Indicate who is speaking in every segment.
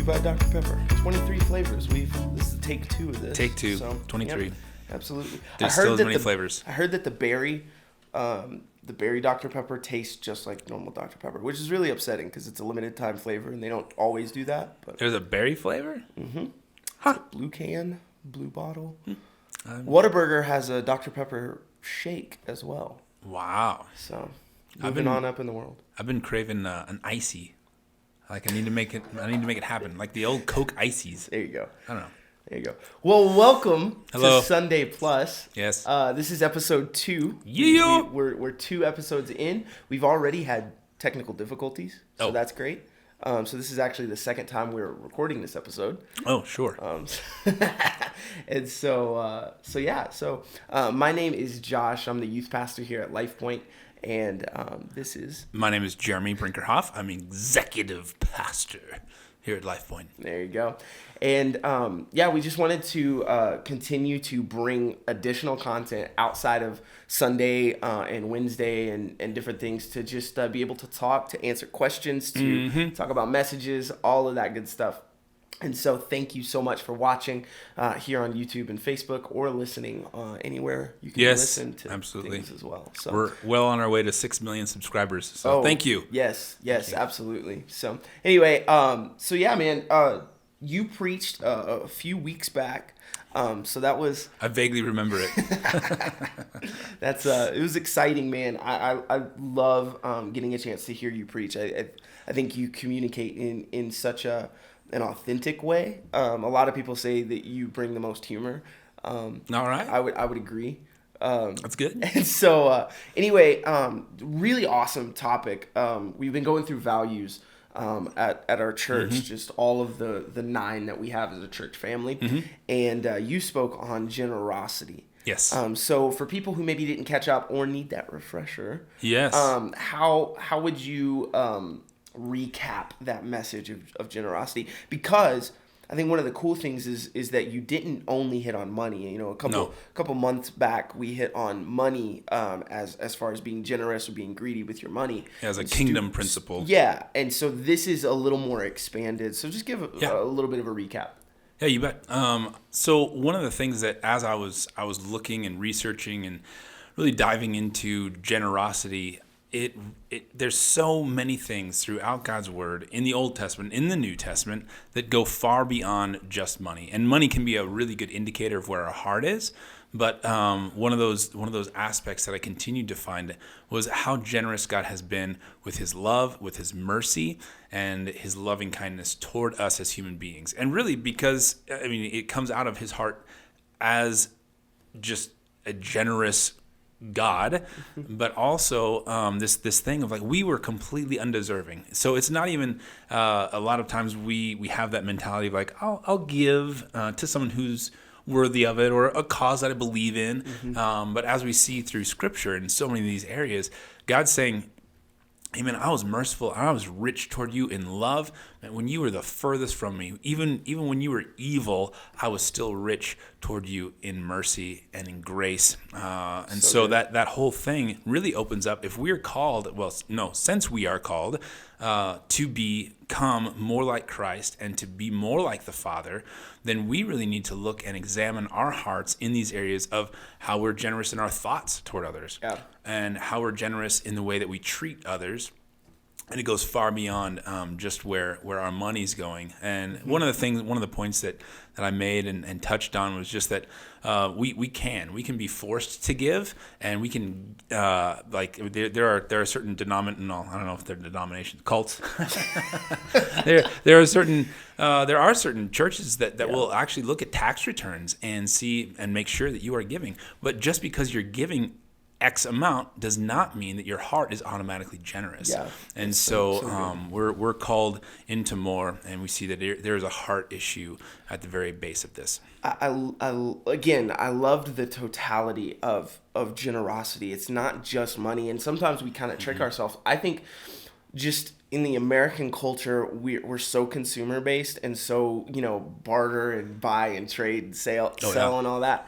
Speaker 1: you by Dr. Pepper. 23 flavors. This is take 2 of this.
Speaker 2: Take 2, 23.
Speaker 1: Yep, absolutely.
Speaker 2: There's still as many flavors.
Speaker 1: I heard that the berry Dr. Pepper tastes just like normal Dr. Pepper, which is really upsetting because it's a limited time flavor and they don't always do that. But
Speaker 2: there's a berry flavor?
Speaker 1: Mm-hmm.
Speaker 2: Huh.
Speaker 1: Blue can, blue bottle. Whataburger has a Dr. Pepper shake as well.
Speaker 2: Wow.
Speaker 1: So, moving on up in the world.
Speaker 2: I've been craving an icy. Like I need to make it happen. Like the old Coke ices.
Speaker 1: There you go.
Speaker 2: I don't know.
Speaker 1: There you go. Well, welcome
Speaker 2: Hello.
Speaker 1: to Sunday Plus.
Speaker 2: Yes.
Speaker 1: This is episode 2.
Speaker 2: Yeah.
Speaker 1: We're 2 episodes in. We've already had technical difficulties, so that's great. So this is actually the second time we're recording this episode.
Speaker 2: Oh, sure.
Speaker 1: And so my name is Josh. I'm the youth pastor here at Life Point. And this is...
Speaker 2: My name is Jeremy Brinkerhoff. I'm executive pastor here at Life Point.
Speaker 1: There you go. And we just wanted to continue to bring additional content outside of Sunday and Wednesday and different things to just be able to talk, to answer questions, to talk about messages, all of that good stuff. And so thank you so much for watching here on YouTube and Facebook or listening anywhere you can listen to things as well. So
Speaker 2: we're well on our way to 6 million subscribers. So thank you.
Speaker 1: Yes, absolutely. So anyway, you preached a few weeks back. So that was...
Speaker 2: I vaguely remember it.
Speaker 1: It was exciting, man. I love getting a chance to hear you preach. I think you communicate in such an authentic way. A lot of people say that you bring the most humor.
Speaker 2: All right.
Speaker 1: I would agree.
Speaker 2: That's good.
Speaker 1: And so really awesome topic. We've been going through values at our church, just all of the 9 that we have as a church family. And you spoke on generosity.
Speaker 2: Yes.
Speaker 1: So for people who maybe didn't catch up or need that refresher,
Speaker 2: yes.
Speaker 1: How would you recap that message of generosity? Because I think one of the cool things is that you didn't only hit on money. You know, a couple months back we hit on money as far as being generous or being greedy with your money
Speaker 2: as a kingdom principle.
Speaker 1: Yeah, and so this is a little more expanded. So just give a little bit of a recap.
Speaker 2: Yeah, you bet. So one of the things that as I was looking and researching and really diving into generosity, there's so many things throughout God's word in the Old Testament, in the New Testament, that go far beyond just money. And money can be a really good indicator of where our heart is. But one of those aspects that I continued to find was how generous God has been with his love, with his mercy, and his loving kindness toward us as human beings. And really because, it comes out of his heart as just a generous God, but also this thing of like we were completely undeserving. So it's not even a lot of times we have that mentality of like I'll give to someone who's worthy of it or a cause that I believe in. But as we see through Scripture in so many of these areas, God's saying, Amen. I was merciful. I was rich toward you in love. And when you were the furthest from me, even when you were evil, I was still rich toward you in mercy and in grace. And so that whole thing really opens up. If we are called, since we are called to become more like Christ and to be more like the Father, then we really need to look and examine our hearts in these areas of how we're generous in our thoughts toward others and how we're generous in the way that we treat others. And it goes far beyond just where our money's going. And one of the points that I made and touched on was just that we can be forced to give, and we can there are certain I don't know if they're denominations, cults. there are certain churches that will actually look at tax returns and see and make sure that you are giving. But just because you're giving X amount does not mean that your heart is automatically generous. Yeah, and so we're called into more, and we see that there is a heart issue at the very base of this.
Speaker 1: I loved the totality of generosity. It's not just money, and sometimes we kind of trick ourselves. I think just in the American culture, we're so consumer based and so, barter and buy and trade and sell and all that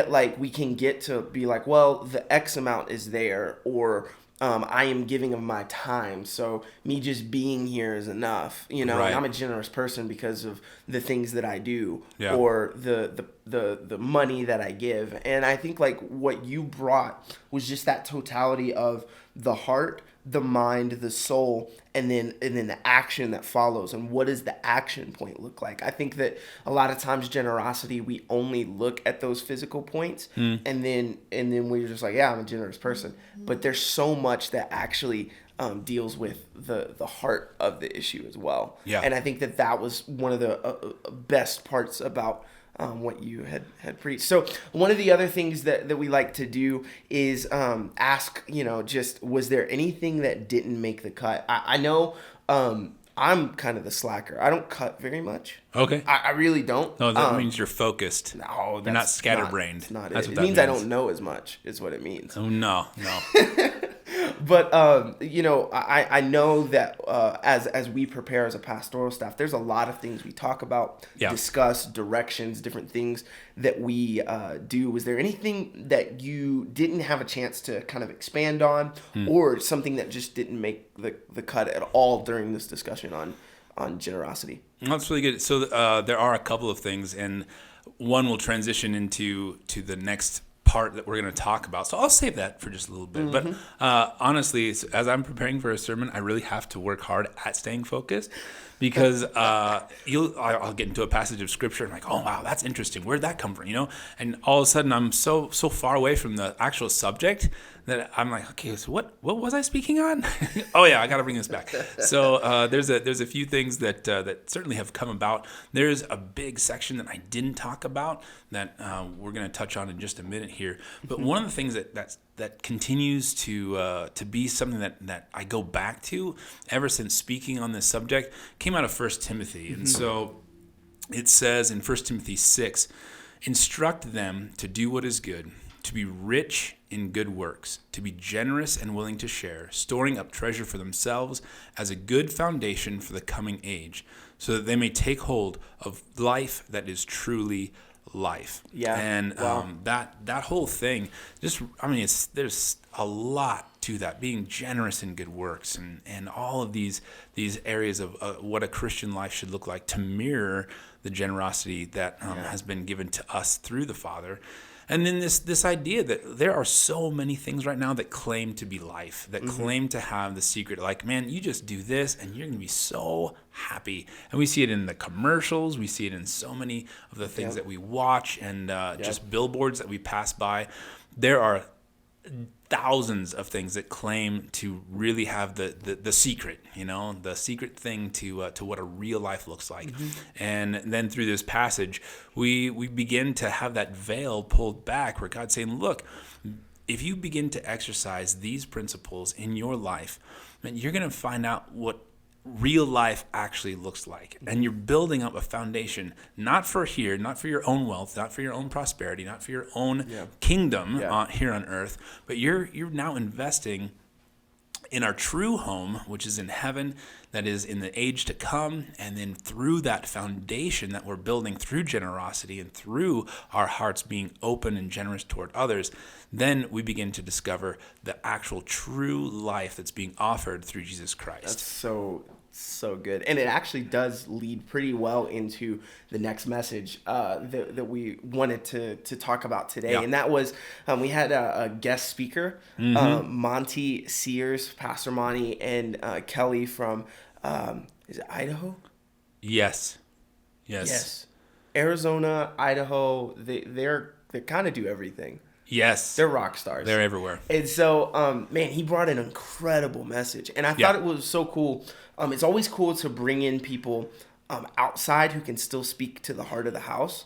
Speaker 1: like we can get to be like, well, the X amount is there, or I am giving of my time. So me just being here is enough, you know.
Speaker 2: Right.
Speaker 1: And I'm a generous person because of the things that I do,
Speaker 2: Yeah.
Speaker 1: or the money that I give. And I think like what you brought was just that totality of the heart, the mind, the soul, and then the action that follows. And what does the action point look like? I think that a lot of times generosity, we only look at those physical points, and then we're just like, yeah, I'm a generous person. But there's so much that actually deals with the heart of the issue as well.
Speaker 2: Yeah.
Speaker 1: And I think that was one of the best parts about what you had preached. So one of the other things that we like to do is ask, you know, just was there anything that didn't make the cut? I know I'm kind of the slacker. I don't cut very much.
Speaker 2: Okay.
Speaker 1: I really don't.
Speaker 2: No, that means you're focused.
Speaker 1: No,
Speaker 2: You're not scatterbrained.
Speaker 1: That's not
Speaker 2: That's
Speaker 1: it.
Speaker 2: what
Speaker 1: It
Speaker 2: that
Speaker 1: means I
Speaker 2: means.
Speaker 1: don't know as much is what it means.
Speaker 2: Oh, no.
Speaker 1: But you know, I know that as we prepare as a pastoral staff, there's a lot of things we talk about,
Speaker 2: Yeah.
Speaker 1: discuss, directions, different things that we do. Was there anything that you didn't have a chance to kind of expand on, or something that just didn't make the cut at all during this discussion on generosity?
Speaker 2: That's really good. So there are a couple of things, and one will transition into the next part that we're going to talk about. So I'll save that for just a little bit. But honestly, as I'm preparing for a sermon, I really have to work hard at staying focused, because I'll get into a passage of scripture and like, oh wow, that's interesting. Where'd that come from? You know, and all of a sudden I'm so far away from the actual subject that I'm like, okay, so what was I speaking on? Oh yeah, I got to bring this back. So there's a few things that certainly have come about. There's a big section that I didn't talk about that we're going to touch on in just a minute here. But one of the things that continues to be something that I go back to ever since speaking on this subject came out of 1 Timothy. And so it says in 1 Timothy 6, instruct them to do what is good, to be rich in good works, to be generous and willing to share, storing up treasure for themselves as a good foundation for the coming age, so that they may take hold of life that is truly life.
Speaker 1: Yeah.
Speaker 2: And
Speaker 1: Wow.
Speaker 2: that whole thing, there's a lot to that, being generous in good works, and all of these areas of what a Christian life should look like to mirror the generosity that has been given to us through the Father. And then this idea that there are so many things right now that claim to be life, that claim to have the secret. Like, man, you just do this and you're going to be so happy. And we see it in the commercials. We see it in so many of the things that we watch, and just billboards that we pass by. There are thousands of things that claim to really have the secret, you know, the secret thing to what a real life looks like. And then through this passage, we begin to have that veil pulled back, where God's saying, look, if you begin to exercise these principles in your life, man, you're going to find out what real life actually looks like. And you're building up a foundation, not for here, not for your own wealth, not for your own prosperity, not for your own kingdom here on earth, but you're now investing in our true home, which is in heaven, that is in the age to come. And then through that foundation that we're building through generosity and through our hearts being open and generous toward others, then we begin to discover the actual true life that's being offered through Jesus Christ.
Speaker 1: That's so good. And it actually does lead pretty well into the next message that we wanted to talk about today.
Speaker 2: Yeah.
Speaker 1: And that was, we had a guest speaker, Monty Sears, Pastor Monty, and Kelly from, is it Idaho?
Speaker 2: Yes.
Speaker 1: Arizona, Idaho, they kind of do everything.
Speaker 2: Yes.
Speaker 1: They're rock stars.
Speaker 2: They're everywhere.
Speaker 1: And so, man, he brought an incredible message. And I thought it was so cool. It's always cool to bring in people outside who can still speak to the heart of the house.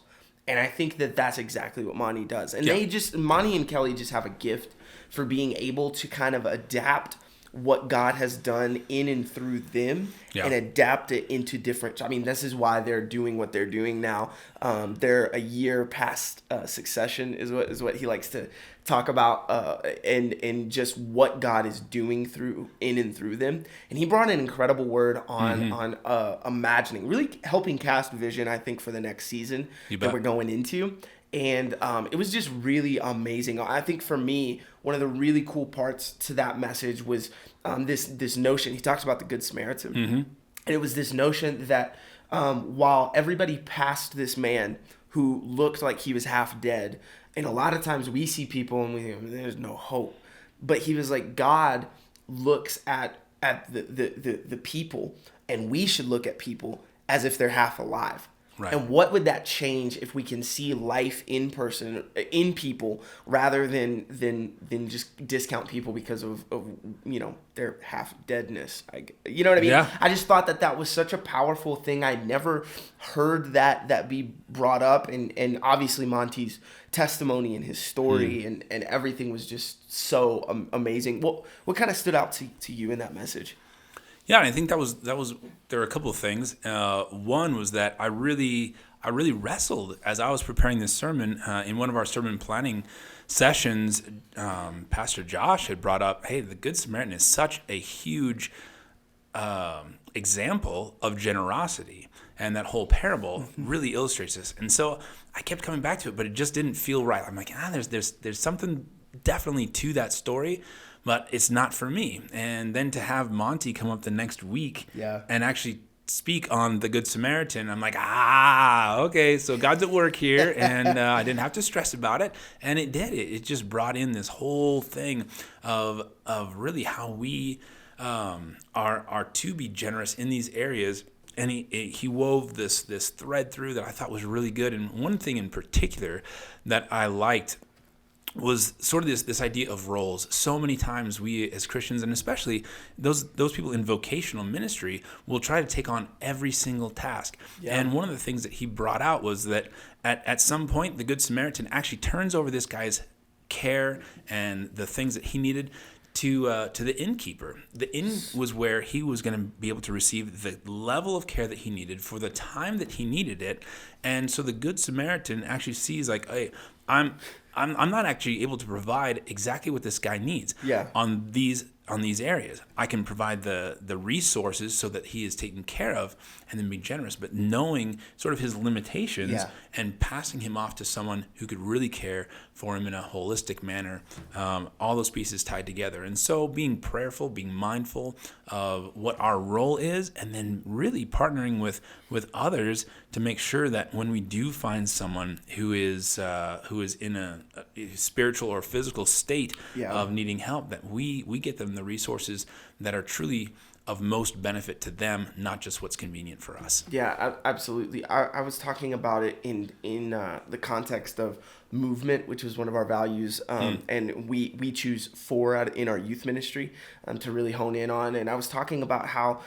Speaker 1: And I think that that's exactly what Monty does. And Monty and Kelly just have a gift for being able to kind of adapt what God has done in and through them and adapt it into different. I mean, this is why they're doing what they're doing now. They're a year past succession is what he likes to talk about, and just what God is doing in and through them. And he brought an incredible word on imagining, really helping cast vision, I think, for the next season that we're going into. And it was just really amazing. I think for me, one of the really cool parts to that message was this notion. He talks about the Good Samaritan.
Speaker 2: Mm-hmm.
Speaker 1: And it was this notion that while everybody passed this man who looked like he was half dead, and a lot of times we see people and we think, there's no hope. But he was like, God looks at the people, and we should look at people as if they're half alive.
Speaker 2: Right.
Speaker 1: And what would that change if we can see life in person, in people, rather than just discount people because of their half deadness? You know what I mean?
Speaker 2: Yeah.
Speaker 1: I just thought that was such a powerful thing. I never heard that be brought up, and obviously Monty's testimony and his story and everything was just so amazing. What kind of stood out to you in that message?
Speaker 2: Yeah, and I think that was there were a couple of things. One was that I really wrestled as I was preparing this sermon. In one of our sermon planning sessions, Pastor Josh had brought up, hey, the Good Samaritan is such a huge example of generosity, and that whole parable really illustrates this. And so I kept coming back to it, but it just didn't feel right. I'm like, there's something definitely to that story, but it's not for me. And then to have Monty come up the next week and actually speak on the Good Samaritan, I'm like, okay, so God's at work here, and I didn't have to stress about it, and it did. It just brought in this whole thing of really how we are to be generous in these areas. And he wove this thread through that I thought was really good. And one thing in particular that I liked was sort of this idea of roles. So many times we as Christians, and especially those people in vocational ministry, will try to take on every single task. Yeah. And one of the things that he brought out was that at some point, the Good Samaritan actually turns over this guy's care and the things that he needed to the innkeeper. The inn was where he was going to be able to receive the level of care that he needed for the time that he needed it. And so the Good Samaritan actually sees like, hey, I'm not actually able to provide exactly what this guy needs on these areas. I can provide the resources so that he is taken care of and then be generous, but knowing sort of his limitations and passing him off to someone who could really care for him in a holistic manner, all those pieces tied together. And so being prayerful, being mindful of what our role is, and then really partnering with others to make sure that when we do find someone who is in a spiritual or physical state of needing help, that we get them the resources that are truly of most benefit to them, not just what's convenient for us.
Speaker 1: Yeah, absolutely. I was talking about it in the context of movement, which was one of our values, and we choose 4 in our youth ministry to really hone in on. And I was talking about how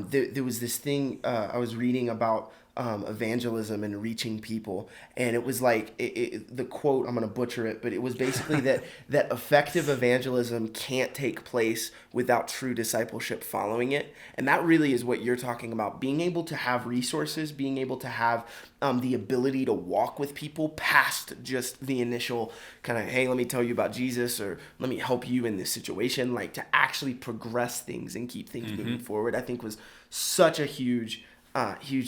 Speaker 1: there was this thing I was reading about evangelism and reaching people, and it was like the quote, I'm going to butcher it, but it was basically that effective evangelism can't take place without true discipleship following it. And that really is what you're talking about, being able to have resources, being able to have the ability to walk with people past just the initial kind of, hey, let me tell you about Jesus, or let me help you in this situation, like to actually progress things and keep things moving forward, I think was such a huge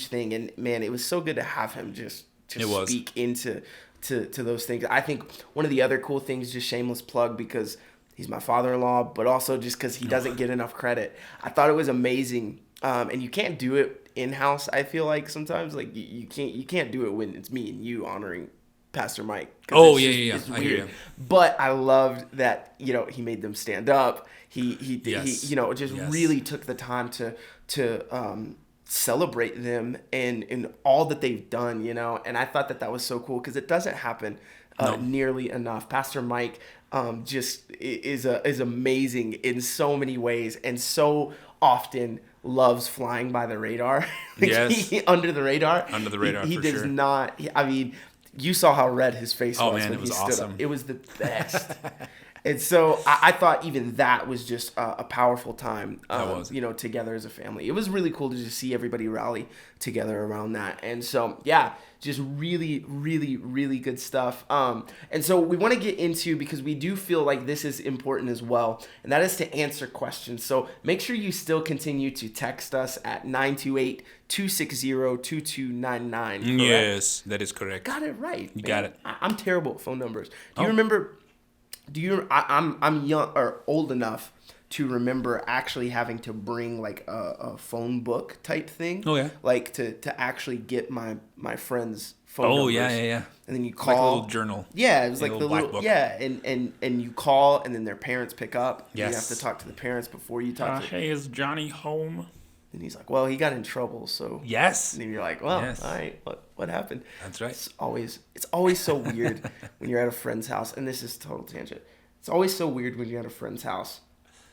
Speaker 1: thing. And man, it was so good to have him just speak into those things. I think one of the other cool things, just shameless plug, because he's my father-in-law, but also just because he doesn't get enough credit, I thought it was amazing. And you can't do it in-house. I feel like sometimes like you can't do it when it's me and you honoring Pastor Mike.
Speaker 2: Oh,
Speaker 1: it's
Speaker 2: I
Speaker 1: weird.
Speaker 2: hear you.
Speaker 1: But I loved that, he made them stand up. He really took the time to celebrate them and all that they've done, and I thought that was so cool because it doesn't happen nearly enough. Pastor Mike just is amazing in so many ways, and so often loves flying by the radar. Under the radar. He
Speaker 2: for
Speaker 1: does
Speaker 2: sure.
Speaker 1: not. I mean, you saw how red his face was when
Speaker 2: it was
Speaker 1: he stood
Speaker 2: awesome.
Speaker 1: up. It was the best. And so I thought even that was just a powerful time,
Speaker 2: was.
Speaker 1: together as a family. It was really cool to just see everybody rally together around that. And so, yeah, just really, really, really good stuff. And so we want to get into, because we do feel like this is important as well, and that is to answer questions. So make sure you still continue to text us at 928-260-2299.
Speaker 2: Yes, that is correct.
Speaker 1: Got it right.
Speaker 2: You got it.
Speaker 1: I'm terrible at phone numbers. Do you remember? I'm young or old enough to remember actually having to bring like a phone book type thing.
Speaker 2: Oh yeah.
Speaker 1: Like to actually get my friends' phone numbers.
Speaker 2: Oh yeah.
Speaker 1: And then you call.
Speaker 2: Like a little journal.
Speaker 1: Yeah, it was like the
Speaker 2: black
Speaker 1: little
Speaker 2: book.
Speaker 1: yeah, and you call, and then their parents pick up.
Speaker 2: Yes.
Speaker 1: You have to talk to the parents before you talk to.
Speaker 2: Hey, is Johnny home?
Speaker 1: And he's like, well, he got in trouble, so.
Speaker 2: Yes.
Speaker 1: And then you're like, well,
Speaker 2: Yes.
Speaker 1: all right, what happened?
Speaker 2: That's right.
Speaker 1: It's always so weird when you're at a friend's house, and this is total tangent. It's always so weird when you're at a friend's house,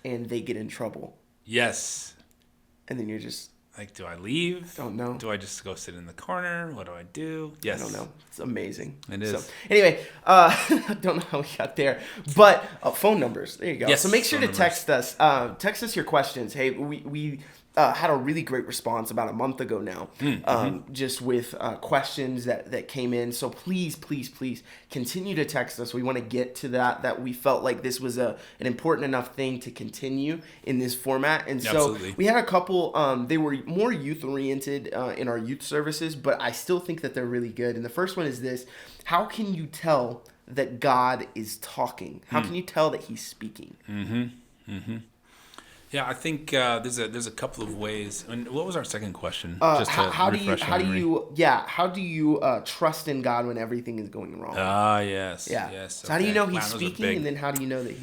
Speaker 1: and they get in trouble,
Speaker 2: Yes.
Speaker 1: and then you're just
Speaker 2: Like, do I leave?
Speaker 1: Don't know.
Speaker 2: Do I just go sit in the corner? What do I do? Yes.
Speaker 1: I don't know. It's amazing.
Speaker 2: It is.
Speaker 1: So, anyway, I don't know how we got there, but phone numbers. There you go.
Speaker 2: Yes,
Speaker 1: So make sure to
Speaker 2: phone
Speaker 1: text us. Text us your questions. Hey, we had a really great response about a month ago now, just with questions that came in. So please continue to text us. We want to get to that we felt like this was an important enough thing to continue in this format. And so
Speaker 2: Absolutely.
Speaker 1: we had a couple, they were more youth oriented in our youth services, but I still think that they're really good. And the first one is this: how can you tell that God is talking? How can you tell that he's speaking?
Speaker 2: Yeah, I think there's a couple of ways. And what was our second question?
Speaker 1: How do you trust in God when everything is going wrong?
Speaker 2: Yes.
Speaker 1: Yeah.
Speaker 2: Yes.
Speaker 1: So how do you know he's
Speaker 2: Wow, those are
Speaker 1: speaking,
Speaker 2: big.
Speaker 1: and then how do you know that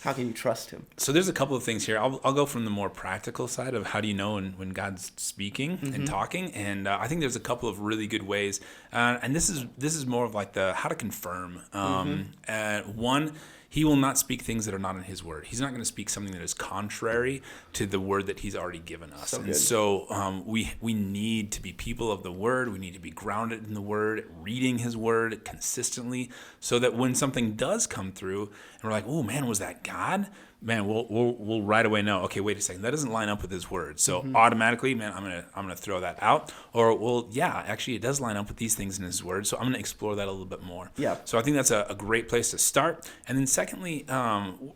Speaker 1: how can you trust him?
Speaker 2: So there's a couple of things here. I'll go from the more practical side of how do you know when God's speaking and talking, and I think there's a couple of really good ways. And this is more of like the how to confirm. One, he will not speak things that are not in his word. He's not going to speak something that is contrary to the word that he's already given us.
Speaker 1: So
Speaker 2: and
Speaker 1: good.
Speaker 2: so we need to be people of the word. We need to be grounded in the word, reading his word consistently, so that when something does come through and we're like, oh man, was that God? Man, we'll right away know, okay, wait a second, that doesn't line up with his word. So automatically, man, I'm gonna throw that out. Or, well, yeah, actually it does line up with these things in his word, so I'm gonna explore that a little bit more.
Speaker 1: Yeah.
Speaker 2: So I think that's a great place to start. And then secondly,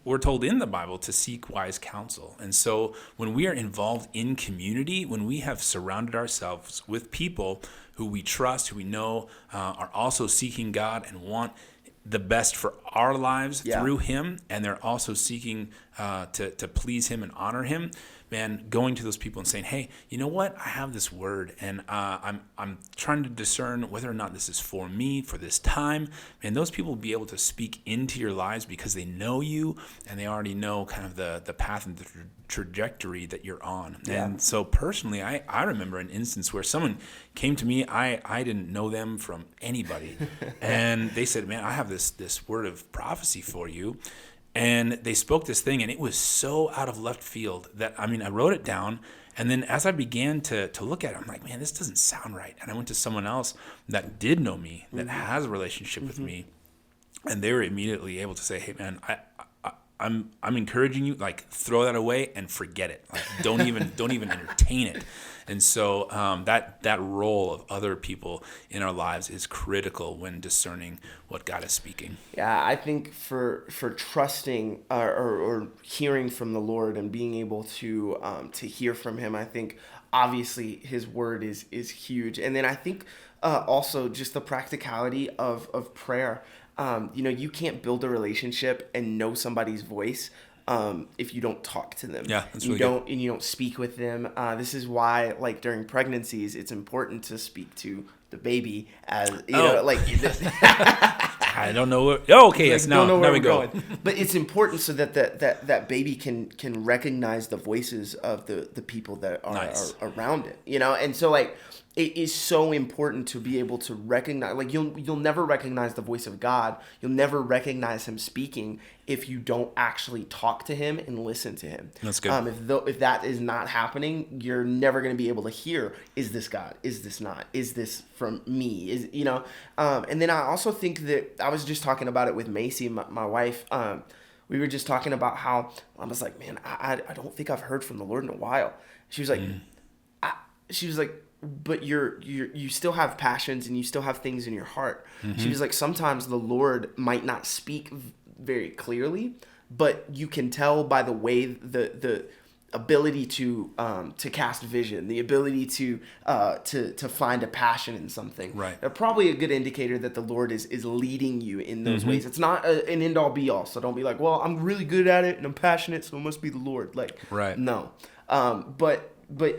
Speaker 2: we're told in the Bible to seek wise counsel. And so when we are involved in community, when we have surrounded ourselves with people who we trust, who we know are also seeking God and want the best for our lives through him, and they're also seeking to please him and honor him, man, going to those people and saying, hey, you know what, I have this word, and I'm trying to discern whether or not this is for me for this time. And those people will be able to speak into your lives because they know you, and they already know kind of the path and the trajectory that you're on. And so personally, I remember an instance where someone came to me. I didn't know them from anybody, and they said, man, I have this word of prophecy for you. And they spoke this thing, and it was so out of left field that, I mean, I wrote it down, and then as I began to look at it, I'm like, man, this doesn't sound right. And I went to someone else that did know me, that has a relationship with me, and they were immediately able to say, hey, man, I'm encouraging you, like, throw that away and forget it. Like, don't even entertain it. And so that role of other people in our lives is critical when discerning what God is speaking.
Speaker 1: Yeah, I think for trusting or hearing from the Lord and being able to hear from him, I think obviously his word is huge. And then I think also just the practicality of prayer. You can't build a relationship and know somebody's voice if you don't talk to them.
Speaker 2: Yeah, that's
Speaker 1: you
Speaker 2: really
Speaker 1: don't good. And you don't speak with them. This is why, like, during pregnancies, it's important to speak to the baby as
Speaker 2: I don't know. Okay, yes, now we go.
Speaker 1: But it's important so that that baby can recognize the voices of the people that are around it. And so, like, it is so important to be able to recognize, like, you'll never recognize the voice of God. You'll never recognize him speaking if you don't actually talk to him and listen to him.
Speaker 2: That's good.
Speaker 1: If that is not happening, you're never going to be able to hear, is this God? Is this not? Is this from me? And then I also think that I was just talking about it with Macy, my wife. we were just talking about how I was like, man, I don't think I've heard from the Lord in a while. She was like, she was like, but you still have passions and you still have things in your heart. She was like, sometimes the Lord might not speak very clearly, but you can tell by the way the ability to cast vision, the ability to find a passion in something.
Speaker 2: Right.
Speaker 1: Probably a good indicator that the Lord is leading you in those ways. It's not an end all be all. So don't be like, well, I'm really good at it and I'm passionate, so it must be the Lord. Like,
Speaker 2: right.
Speaker 1: No. But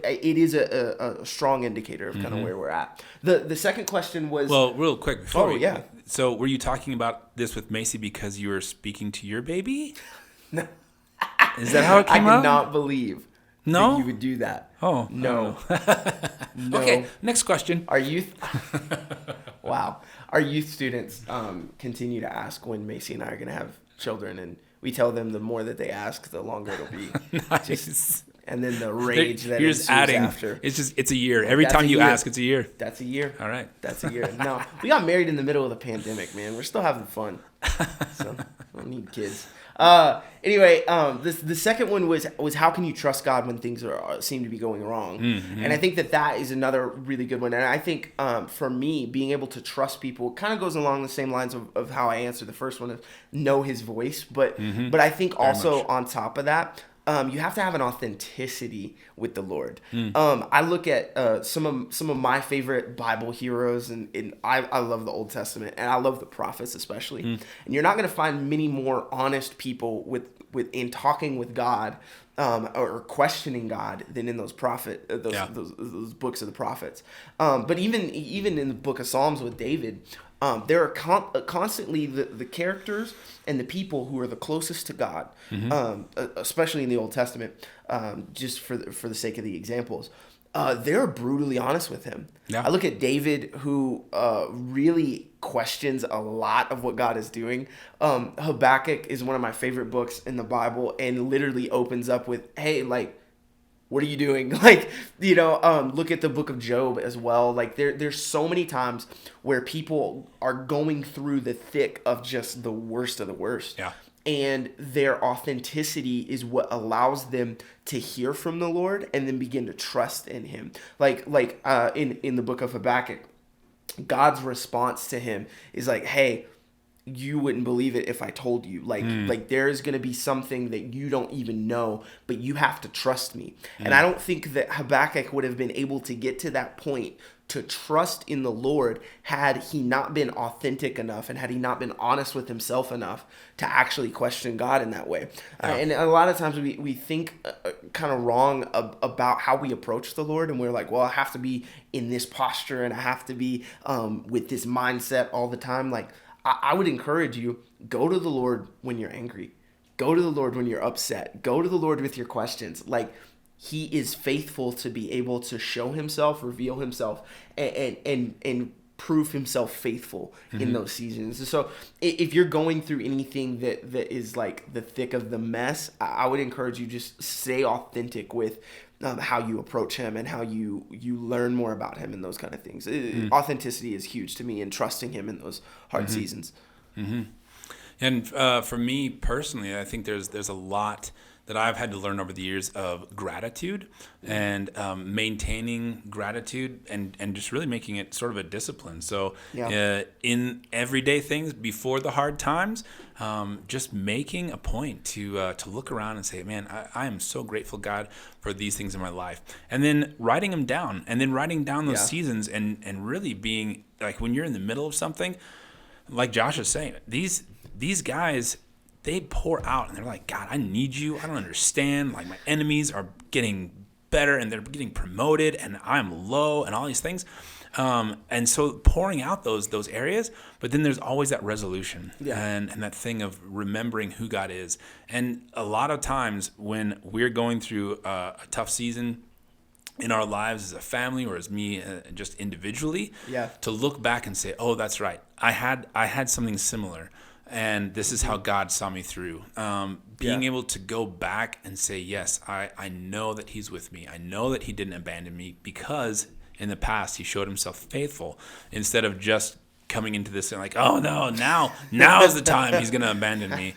Speaker 1: it is a strong indicator of kind of where we're at. The second question was,
Speaker 2: well, real quick before.
Speaker 1: yeah.
Speaker 2: So were you talking about this with Macy because you were speaking to your baby?
Speaker 1: No.
Speaker 2: Is that how it came
Speaker 1: I
Speaker 2: out?
Speaker 1: did not believe that you would do that.
Speaker 2: Oh.
Speaker 1: No. No.
Speaker 2: Okay, next question.
Speaker 1: Our youth wow. Our youth students continue to ask when Macy and I are going to have children, and we tell them the more that they ask, the longer it'll be.
Speaker 2: Nice.
Speaker 1: And then the rage that
Speaker 2: you're
Speaker 1: ensues
Speaker 2: just adding.
Speaker 1: after.
Speaker 2: It's a year. Every
Speaker 1: That's
Speaker 2: time
Speaker 1: a
Speaker 2: you
Speaker 1: year.
Speaker 2: ask, it's a year.
Speaker 1: That's a year.
Speaker 2: All right.
Speaker 1: That's a year. No, we got married in the middle of the pandemic, man. We're still having fun. So I don't need kids. Anyway, the second one was how can you trust God when things seem to be going wrong?
Speaker 2: Mm-hmm.
Speaker 1: And I think that is another really good one. And I think for me, being able to trust people kind of goes along the same lines of how I answered the first one of know His voice. But I think also on top of that, you have to have an authenticity with the Lord. I look at some of my favorite Bible heroes, and I love the Old Testament, and I love the prophets especially. And you're not going to find many more honest people in talking with God or questioning God than in those those books of the prophets. But even in the book of Psalms with David, there are constantly the characters and the people who are the closest to God, especially in the Old Testament, just for the sake of the examples. They're brutally honest with him.
Speaker 2: Yeah.
Speaker 1: I look at David, who really questions a lot of what God is doing. Habakkuk is one of my favorite books in the Bible, and literally opens up with, hey, like, what are you doing? Like, look at the book of Job as well. Like there's so many times where people are going through the thick of just the worst of the worst.
Speaker 2: Yeah.
Speaker 1: And their authenticity is what allows them to hear from the Lord and then begin to trust in Him. Like in the book of Habakkuk, God's response to him is like, hey, you wouldn't believe it if I told you. Like there's going to be something that you don't even know, but you have to trust me. And I don't think that Habakkuk would have been able to get to that point to trust in the Lord had he not been authentic enough and had he not been honest with himself enough to actually question God in that way.
Speaker 2: Yeah.
Speaker 1: And a lot of times we think kind of wrong about how we approach the Lord, and we're like, well, I have to be in this posture and I have to be with this mindset all the time. Like, I would encourage you, go to the Lord when you're angry. Go to the Lord when you're upset. Go to the Lord with your questions. Like, He is faithful to be able to show Himself, reveal Himself, and prove Himself faithful in those seasons. And so if you're going through anything that is like the thick of the mess, I would encourage you just stay authentic with how you approach Him and how you learn more about Him and those kind of things. Authenticity is huge to me, and trusting Him in those hard seasons.
Speaker 2: And for me personally, I think there's a lot that I've had to learn over the years of gratitude and maintaining gratitude and just really making it sort of a discipline. So in everyday things before the hard times, just making a point to look around and say, man, I am so grateful, God, for these things in my life. And then writing them down, and then writing down those seasons and really being like, when you're in the middle of something, like Josh is saying, these guys, they pour out and they're like, God, I need you. I don't understand. Like, my enemies are getting better and they're getting promoted and I'm low and all these things. And so pouring out those areas, but then there's always that resolution and that thing of remembering who God is. And a lot of times when we're going through a tough season in our lives as a family or as me just individually, to look back and say, oh, that's right. I had something similar. And this is how God saw me through. Being able to go back and say, yes, I know that He's with me. I know that He didn't abandon me because in the past He showed Himself faithful instead of just coming into this and like, oh no, now is the time he's gonna abandon me,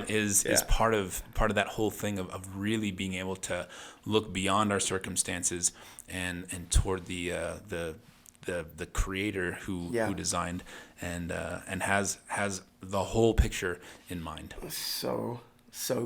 Speaker 2: is part of that whole thing of really being able to look beyond our circumstances and toward the creator who designed and has the whole picture in mind.
Speaker 1: So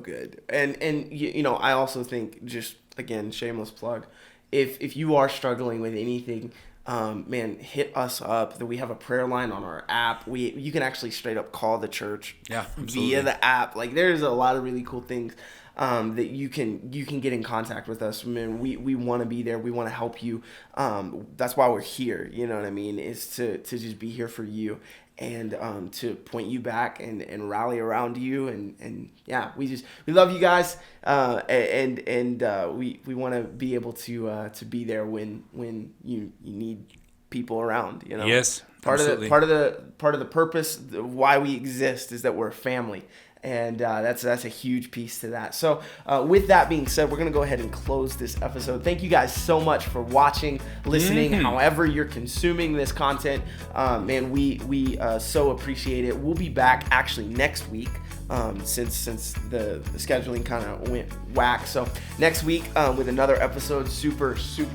Speaker 1: good. And you know, I also think, just again, shameless plug, if you are struggling with anything, man, hit us up. We have a prayer line on our app. You can actually straight up call the church via the app. Like, there's a lot of really cool things that you can get in contact with us. I mean, we want to be there. We want to help you. That's why we're here. You know what I mean? Is to just be here for you and to point you back and rally around you. And yeah, we love you guys. And we want to be able to be there when you need people around, you know?
Speaker 2: Yes.
Speaker 1: Part of the purpose of why we exist is that we're a family. And that's a huge piece to that. So with that being said, we're going to go ahead and close this episode. Thank you guys so much for watching, listening, however you're consuming this content. Man, we so appreciate it. We'll be back actually next week. Since the scheduling kind of went whack. So next week with another episode. Super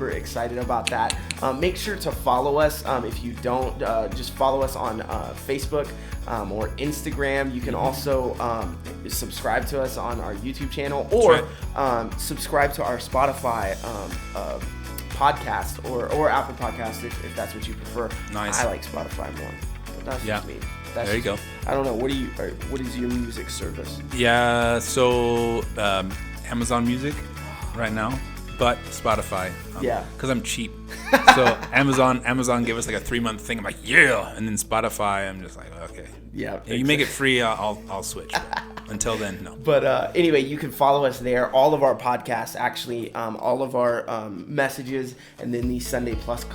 Speaker 1: excited about that. Make sure to follow us. If you don't, just follow us on Facebook or Instagram. You can also subscribe to us on our YouTube channel, or subscribe to our Spotify podcast or Apple Podcast if that's what you prefer.
Speaker 2: Nice.
Speaker 1: I like Spotify more. But that's just me.
Speaker 2: There you go.
Speaker 1: I don't know. What is your music service?
Speaker 2: Yeah, so Amazon Music right now, but Spotify. Because I'm cheap. So Amazon gave us like a 3-month thing. I'm like, yeah. And then Spotify, I'm just like, okay.
Speaker 1: Yeah.
Speaker 2: You make it free, I'll switch. Until then, no.
Speaker 1: But anyway, you can follow us there. All of our podcasts, actually, all of our messages, and then these Sunday Plus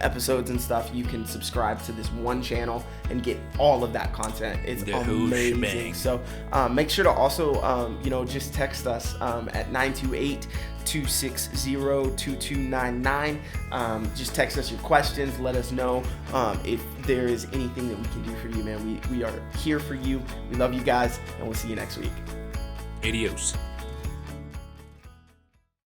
Speaker 1: episodes and stuff, you can subscribe to this one channel and get all of that content. It's amazing. Shebang. So make sure to also, just text us at 928-260-2299. Just text us your questions. Let us know if there is anything that we can do for you, man. We are here for you. We love you guys, and we'll see you next week.
Speaker 2: Adios.